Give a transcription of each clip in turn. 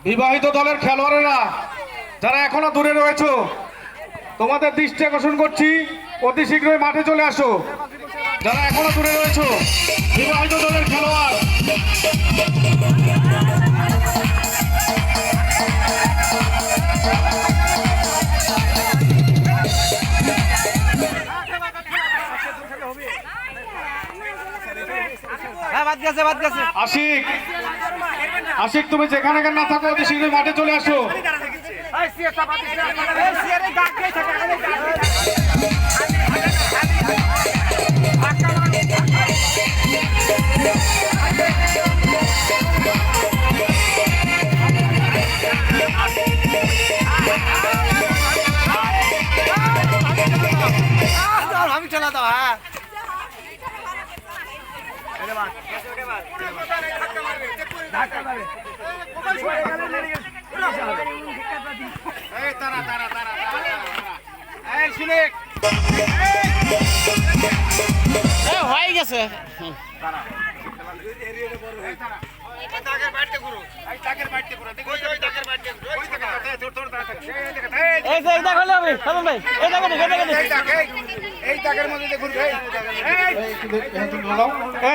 বিবাহিত দলের খেলোয়াড়েরা যারা এখনো দূরে রয়েছে তোমাদের দৃষ্টি আকর্ষণ করছি, অতি শীঘ্রই মাঠে চলে আসো। যারা এখনো দূরে রয়েছে বিবাহিত দলের খেলোয়াড়, আশিক আশিক তুমি যেখানে না থাকো অতি শীঘ্রই মাঠে চলে আসো। আমি চলা দাও। হ্যাঁ হয়ে গেছে।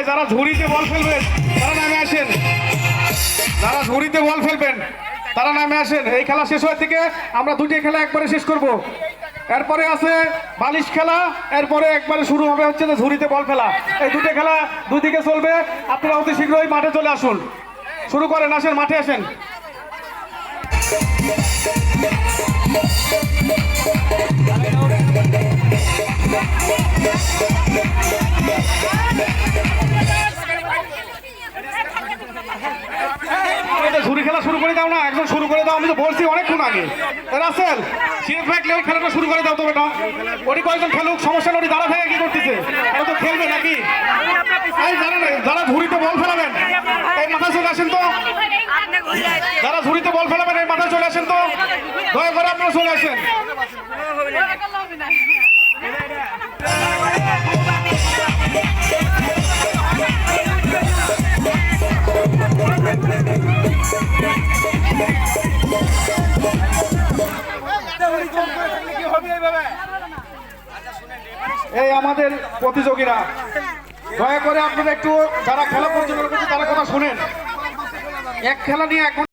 যারা ঝুড়িতে বল ফেলবেন তারা নামে আসেন, যারা ঝুড়িতে বল ফেলবেন তারা নামে আসেন। এই খেলা শেষ হওয়ার থেকে আমরা দুটি খেলা একবারে শেষ করব। এরপরে আছে বালিশ খেলা, এরপরে একবারে শুরু হবে হচ্ছে যে ঝুড়িতে বল ফেলা। এই দুটো খেলা দুদিকে চলবে। আপনারা অতি শীঘ্রই মাঠে চলে আসুন, শুরু করেন, আসেন মাঠে আসেন। ঝুড়ি খেলা শুরু করে দাও না, একজন শুরু করে দাও। আমি তো বলছি অনেকক্ষণ আগে। রাসেল সিরিয়াস থাকলে ওই খেলাটা শুরু করে দাও তো বেটা। ওটি কয়েকজন খেলুক, সমস্যা ওটি দাঁড়া থেকে কি করতেছে, ও তো খেলবে নাকি? যারা ঝুড়িতে বল ফেলাবেন এই মাথায় চলে আসেন তো, যারা ঝুড়িতে বল ফেলাবেন এই মাথায় চলে আসেন তো, দয়া করে আপনারা চলে আসেন। এই আমাদের প্রতিযোগীরা, দয়া করে আপনারা একটু যারা খেলা পরিচালনা করছে তারা কথা শুনেন। এক খেলা নিয়ে এখন